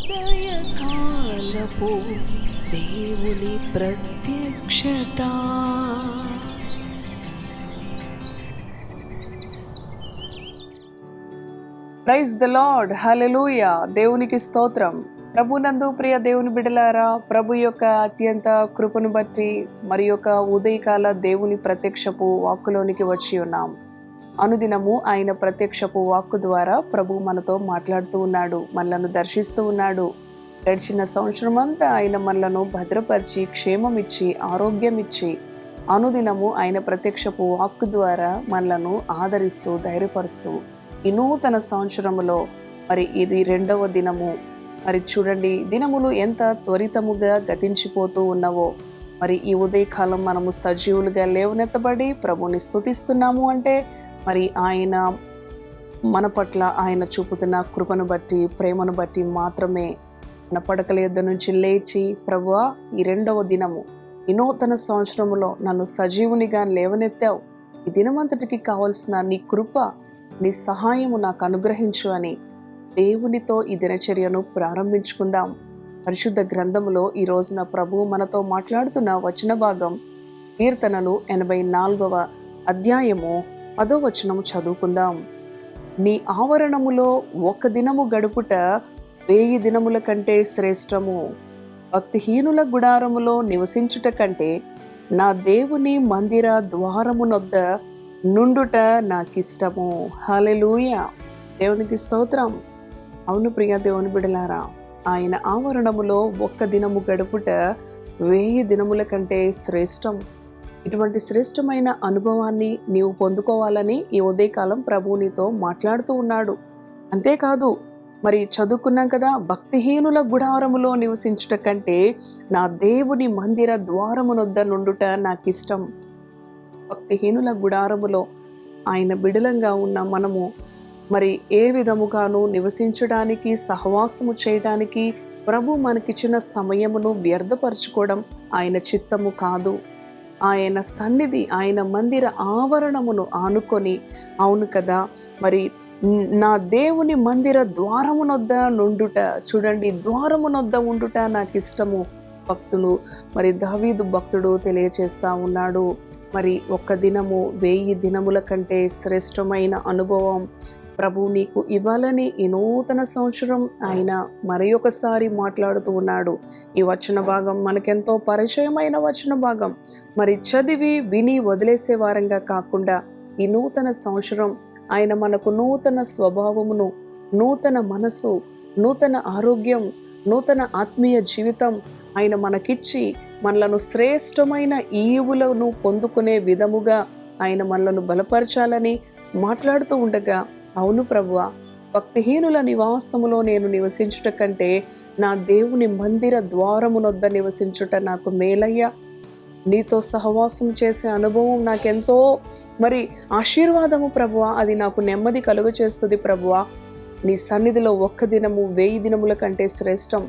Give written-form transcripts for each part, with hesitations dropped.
ఉదయకాలపు దేవుని ప్రత్యక్షత. ప్రైజ్ ద లార్డ్, హల్లెలూయా. దేవునికి స్తోత్రం. ప్రభునందు ప్రియ దేవుని బిడ్డలారా, ప్రభు యొక్క అత్యంత కృపను బట్టి మరి యొక్క ఉదయకాల దేవుని ప్రత్యక్షపు వాక్కులోనికి వచ్చి ఉన్నాం. అనుదినము ఆయన ప్రత్యక్షపు వాక్కు ద్వారా ప్రభు మనతో మాట్లాడుతూ ఉన్నాడు, మనలను దర్శిస్తూ ఉన్నాడు. గడిచిన సంవత్సరం అంతా ఆయన మనలను భద్రపరిచి, క్షేమమిచ్చి, ఆరోగ్యం ఇచ్చి, అనుదినము ఆయన ప్రత్యక్షపు వాక్కు ద్వారా మనలను ఆదరిస్తూ, ధైర్యపరుస్తూ ఈ నూతన సంవత్సరములో మరి ఇది 2వ దినము. మరి చూడండి, దినములు ఎంత త్వరితముగా గతించిపోతూ ఉన్నవో. మరి ఈ ఉదయకాలం మనము సజీవులుగా లేవనెత్తబడి ప్రభుని స్తుతిస్తున్నాము అంటే మరి ఆయన మన పట్ల ఆయన చూపుతున్న కృపను బట్టి, ప్రేమను బట్టి మాత్రమే. మన పడకల యొద్ద నుంచి లేచి, ప్రభువా ఈ 2వ దినము, ఈ నూతన సంవత్సరములో నన్ను సజీవునిగా లేవనెత్తావు, ఈ దినమంతటికి కావలసిన నీ కృప, నీ సహాయము నాకు అనుగ్రహించు అని దేవునితో ఈ దినచర్యను ప్రారంభించుకుందాం. పరిశుద్ధ గ్రంథములో ఈ రోజున ప్రభు మనతో మాట్లాడుతున్న వచన భాగం కీర్తనలు 84వ అధ్యాయము 10వ వచనము చదువుకుందాం. నీ ఆవరణములో 1 దినము గడుపుట 1000 దినముల కంటే శ్రేష్టము. భక్తిహీనుల గుడారములో నివసించుట కంటే నా దేవుని మందిర ద్వారమునొద్ద నుండుట నాకిష్టము. హల్లెలూయా. దేవునికి స్తోత్రం. అవును ప్రియ దేవుని బిడలారా, ఆయన ఆవరణములో 1 దినము గడుపుట 1000 దినముల కంటే శ్రేష్టం. ఇటువంటి శ్రేష్టమైన అనుభవాన్ని నీవు పొందుకోవాలని ఈ ఉదయకాలం ప్రభువు నీతో మాట్లాడుతూ ఉన్నాడు. అంతేకాదు, మరి చదువుకున్నాం కదా, భక్తిహీనుల గుడారములో నివసించుట కంటే నా దేవుని మందిర ద్వారమునొద్ద నుండుట నాకిష్టం. భక్తిహీనుల గుడారములో ఆయన బిడలంగా ఉన్న మనము మరి ఏ విధముగాను నివసించడానికి, సహవాసము చేయడానికి ప్రభు మనకిచ్చిన సమయమును వ్యర్థపరచుకోవడం ఆయన చిత్తము కాదు. ఆయన సన్నిధి, ఆయన మందిర ఆవరణమును ఆనుకొని, అవును కదా, మరి నా దేవుని మందిర ద్వారమునొద్ద నుండుట, చూడండి, ద్వారమునొద్ద ఉండుట నాకు ఇష్టము. భక్తులు మరి దావీదు భక్తుడు తెలియచేస్తా ఉన్నాడు. మరి 1 దినము 1000 దినముల కంటే శ్రేష్టమైన అనుభవం ప్రభు నీకు ఇవ్వాలని ఈ నూతన సంవత్సరం ఆయన మరి ఒకసారి మాట్లాడుతూ ఉన్నాడు. ఈ వచన భాగం మనకెంతో పరిచయమైన వచన భాగం. మరి చదివి విని వదిలేసే వారంగా కాకుండా ఈ నూతన సంవత్సరం ఆయన మనకు నూతన స్వభావమును, నూతన మనసు, నూతన ఆరోగ్యం, నూతన ఆత్మీయ జీవితం ఆయన మనకిచ్చి మనలను శ్రేష్టమైన ఈవులను పొందుకునే విధముగా ఆయన మనలను బలపరచాలని మాట్లాడుతూ ఉండగా, అవును ప్రభువా, భక్తిహీనుల నివాసములో నేను నివసించుట కంటే నా దేవుని మందిర ద్వారమునొద్ద నివసించుట నాకు మేలయ్యా. నీతో సహవాసం చేసే అనుభవం నాకెంతో మరి ఆశీర్వాదము ప్రభువా, అది నాకు నెమ్మది కలుగ చేస్తుంది ప్రభువా. నీ సన్నిధిలో 1 దినము 1000 దినముల కంటే శ్రేష్టం.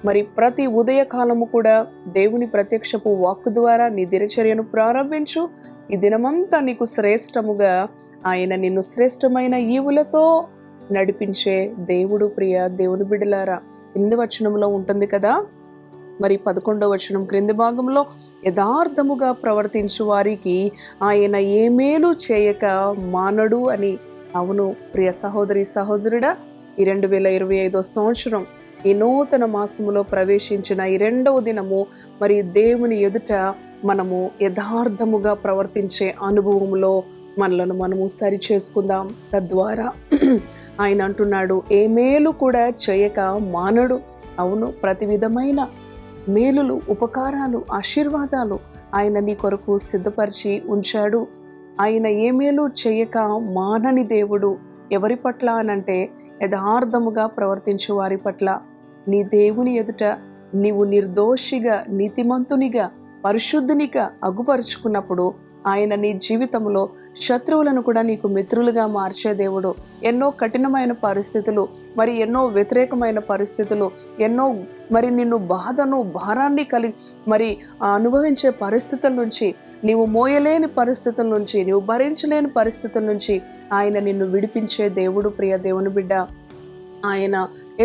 మరి ప్రతి ఉదయకాలము కూడా దేవుని ప్రత్యక్షపు వాక్కు ద్వారా నీ దినచర్యను ప్రారంభించు. ఈ దినమంతా నీకు శ్రేష్టముగా ఆయన నిన్ను శ్రేష్టమైన ఈవులతో నడిపించే దేవుడు. ప్రియ దేవుని బిడ్డలారా, 8వ వచనంలో ఉంటుంది కదా, మరి 11వ వచనం క్రింది భాగంలో, యథార్థముగా ప్రవర్తించు వారికి ఆయన ఏ మేలు చేయక మానడు అని. అవును ప్రియ సహోదరి సహోదరుడా, ఈ 2025వ సంవత్సరం ఈ నూతన మాసములో ప్రవేశించిన ఈ 2వ దినము మరి దేవుని ఎదుట మనము యథార్థముగా ప్రవర్తించే అనుభవంలో మనలను మనము సరి చేసుకుందాం. తద్వారా ఆయన అంటున్నాడు, ఏ మేలు కూడా చేయక మానడు. అవును, ప్రతి విధమైన మేలులు, ఉపకారాలు, ఆశీర్వాదాలు ఆయన నీ కొరకు సిద్ధపరిచి ఉంచాడు. ఆయన ఏ మేలు చేయక మానని దేవుడు. ఎవరి పట్ల అనంటే యథార్థముగా ప్రవర్తించే వారి పట్ల. నీ దేవుని ఎదుట నీవు నిర్దోషిగా, నీతిమంతునిగా, పరిశుద్ధునిగా అగుపరుచుకున్నప్పుడు ఆయన నీ జీవితంలో శత్రువులను కూడా నీకు మిత్రులుగా మార్చే దేవుడు. ఎన్నో కఠినమైన పరిస్థితులు, మరి ఎన్నో వ్యతిరేకమైన పరిస్థితులు, ఎన్నో మరి నిన్ను బాధను, భారాన్ని మరి అనుభవించే పరిస్థితుల నుంచి, నీవు మోయలేని పరిస్థితుల నుంచి, నీవు భరించలేని పరిస్థితుల నుంచి ఆయన నిన్ను విడిపించే దేవుడు. ప్రియ దేవుని బిడ్డ, ఆయన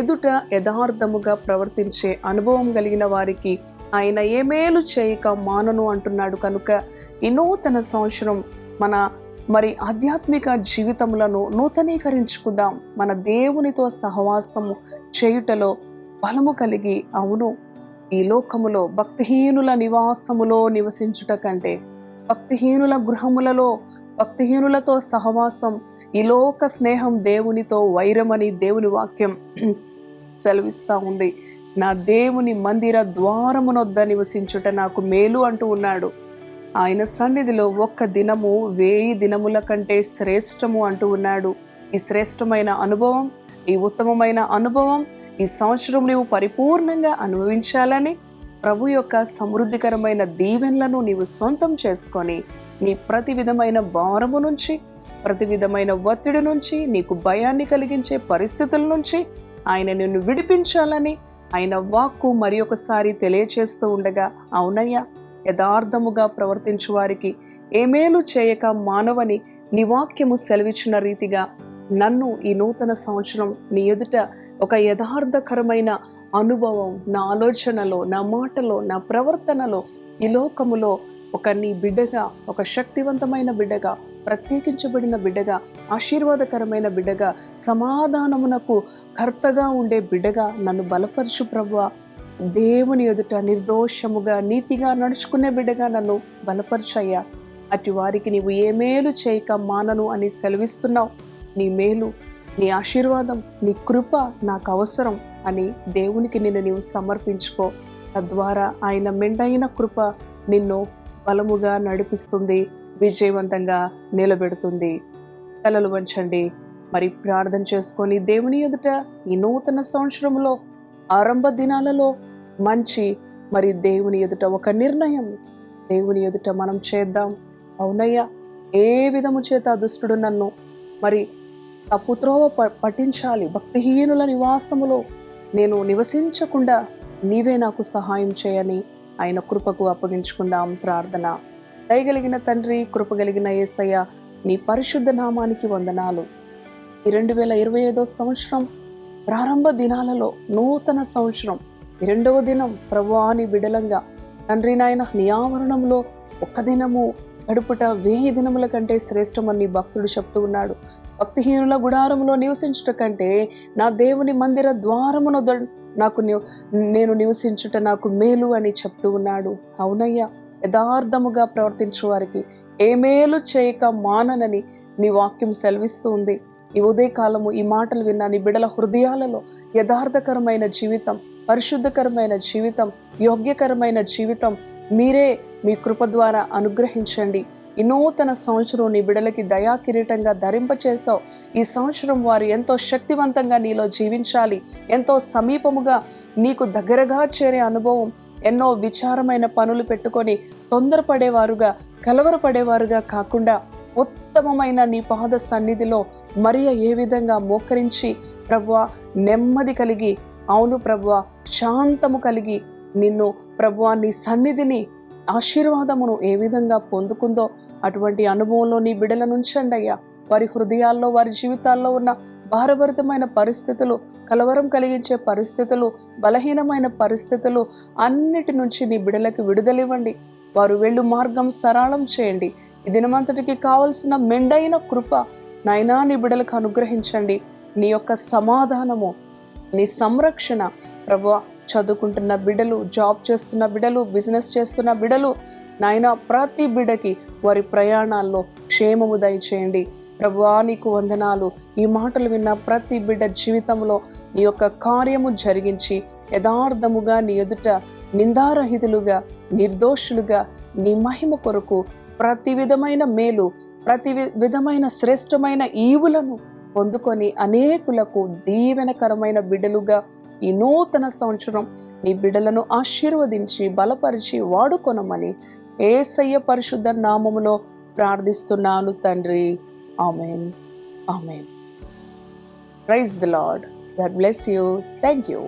ఎదుట యథార్థముగా ప్రవర్తించే అనుభవం కలిగిన వారికి ఆయన ఏ మేలు చేయక మానను అంటున్నాడు. కనుక ఈ నూతన సంవత్సరం మరి ఆధ్యాత్మిక జీవితములను నూతనీకరించుకుందాం. మన దేవునితో సహవాసము చేయుటలో బలము కలిగి, అవును, ఈ లోకములో భక్తిహీనుల నివాసములో నివసించుట కంటే భక్తిహీనుల గృహములలో భక్తిహీనులతో సహవాసం, ఈ లోక స్నేహం దేవునితో వైరమని దేవుని వాక్యం సెలవిస్తూ ఉంది. నా దేవుని మందిర ద్వారమునొద్ద నివసించుట నాకు మేలు అంటూ ఉన్నాడు. ఆయన సన్నిధిలో ఒక్క దినము 1000 దినముల కంటే శ్రేష్టము అంటూ ఉన్నాడు. ఈ శ్రేష్టమైన అనుభవం, ఈ ఉత్తమమైన అనుభవం ఈ సంవత్సరం నీవు పరిపూర్ణంగా అనుభవించాలని, ప్రభు యొక్క సమృద్ధికరమైన దీవెనలను నీవు సొంతం చేసుకొని, నీ ప్రతి విధమైన భారము నుంచి, ప్రతి విధమైన ఒత్తిడి నుంచి, నీకు భయాన్ని కలిగించే పరిస్థితుల నుంచి ఆయన నిన్ను విడిపించాలని ఆయన వాక్కు మరి ఒకసారి తెలియచేస్తూ ఉండగా, అవునయ్యా, యథార్థముగా ప్రవర్తించు వారికి ఏ మేలు చేయక మానవని నీ వాక్యము సెలవిచ్చిన రీతిగా నన్ను ఈ నూతన సంవత్సరం నీ ఎదుట ఒక యథార్థకరమైన అనుభవం, నా ఆలోచనలో, నా మాటలో, నా ప్రవర్తనలో, ఈ లోకములో ఒక నీ బిడ్డగా, ఒక శక్తివంతమైన బిడ్డగా, ప్రత్యేకించబడిన బిడ్డగా, ఆశీర్వాదకరమైన బిడ్డగా, సమాధానమునకు కర్తగా ఉండే బిడ్డగా నన్ను బలపరచు ప్రభువా. దేవుని ఎదుట నిర్దోషముగా నీతిగా నడుచుకునే బిడ్డగా నన్ను బలపరచయ్యా. అటు వారికి నీవు ఏ మేలు చేయక మానను అని సెలవిస్తున్నావు. నీ మేలు, నీ ఆశీర్వాదం, నీ కృప నాకు అవసరం అని దేవునికి నిన్ను నీవు సమర్పించుకో. తద్వారా ఆయన మెండైన కృప నిన్ను బలముగా నడిపిస్తుంది, విజయవంతంగా నిలబెడుతుంది. తలలు వంచండి, మరి ప్రార్థన చేసుకొని దేవుని ఎదుట ఈ నూతన సంవత్సరంలో ఆరంభ దినాలలో మరి దేవుని ఎదుట ఒక నిర్ణయం దేవుని ఎదుట మనం చేద్దాం. అవునయ్యా, ఏ విధము చేత దుష్టుడు నన్ను మరి తప్పుత్రోవ పట్టించాలి, భక్తిహీనుల నివాసములో నేను నివసించకుండా నీవే నాకు సహాయం చేయని ఆయన కృపకు అప్పగించుకుందాం. ప్రార్థన. దయగలిగిన తండ్రి, కృపగలిగిన యేసయ్య, నీ పరిశుద్ధ నామానికి వందనాలు. ఈ 2025 సంవత్సరం ప్రారంభ దినాలలో నూతన సంవత్సరం 2వ దినం ప్రభువా, నీ బిడలంగా తండ్రి నాయన నీ ఆవరణంలో ఒక్క దినము గడుపుట 1000 దినముల కంటే శ్రేష్టమని నీ భక్తుడు చెప్తూ ఉన్నాడు. భక్తిహీనుల గుడారంలో నివసించుట కంటే నా దేవుని మందిర ద్వారమును నేను నివసించుట నాకు మేలు అని చెప్తూ ఉన్నాడు. అవునయ్యా, యథార్థముగా ప్రవర్తించే వారికి ఏ మేలు చేయక మాననని నీ వాక్యం సెలవిస్తూ ఉంది. ఈ ఉదయకాలము ఈ మాటలు విన్న నీ బిడల హృదయాలలో యథార్థకరమైన జీవితం, పరిశుద్ధకరమైన జీవితం, యోగ్యకరమైన జీవితం మీరే మీ కృప ద్వారా అనుగ్రహించండి. ఈ నూతన సంవత్సరం నీ బిడలకి దయా కిరీటంగా ధరింపచేసావు. ఈ సంవత్సరం వారు ఎంతో శక్తివంతంగా నీలో జీవించాలి, ఎంతో సమీపముగా నీకు దగ్గరగా చేరే అనుభవం, ఎన్నో విచారమైన పనులు పెట్టుకొని తొందరపడేవారుగా, కలవరపడేవారుగా కాకుండా ఉత్తమమైన నీ పాద సన్నిధిలో మరియ ఏ విధంగా మోకరించి ప్రభువా నెమ్మది కలిగి, అవును ప్రభువా శాంతము కలిగి నిన్ను ప్రభువా నీ సన్నిధిని ఆశీర్వాదమును ఏ విధంగా పొందుకుందో అటువంటి అనుభవంలో నీ బిడ్డలను ఉంచండి అయ్యా. వారి హృదయాల్లో, వారి జీవితాల్లో ఉన్న భారభరితమైన పరిస్థితులు, కలవరం కలిగించే పరిస్థితులు, బలహీనమైన పరిస్థితులు అన్నిటి నుంచి నీ బిడ్డలకు విడుదలివ్వండి. వారు వెళ్ళు మార్గం సరళం చేయండి. ఈ దినమంతటికి కావలసిన మెండైన కృప నాయనా నీ బిడ్డలకు అనుగ్రహించండి. నీ యొక్క సమాధానము, నీ సంరక్షణ ప్రభువా, చదువుకుంటున్న బిడ్డలు, జాబ్ చేస్తున్న బిడ్డలు, బిజినెస్ చేస్తున్న బిడ్డలు నాయనా ప్రతి బిడ్డకి వారి ప్రయాణాల్లో క్షేమము దయచేయండి. ప్రభువా నీకు వందనాలు. ఈ మాటలు విన్న ప్రతి బిడ్డ జీవితంలో నీ యొక్క కార్యము జరిగించి యథార్థముగా నీ ఎదుట నిందారహితులుగా, నిర్దోషులుగా నీ మహిమ కొరకు ప్రతి విధమైన మేలు, ప్రతి విధమైన శ్రేష్టమైన ఈవులను పొందుకొని అనేకులకు దీవెనకరమైన బిడ్డలుగా ఈ నూతన సంవత్సరం నీ బిడ్డలను ఆశీర్వదించి బలపరిచి వాడుకొనమని యేసయ్య పరిశుద్ధ నామములో ప్రార్థిస్తున్నాను తండ్రి. Amen, amen. Praise the Lord. God bless you. Thank you.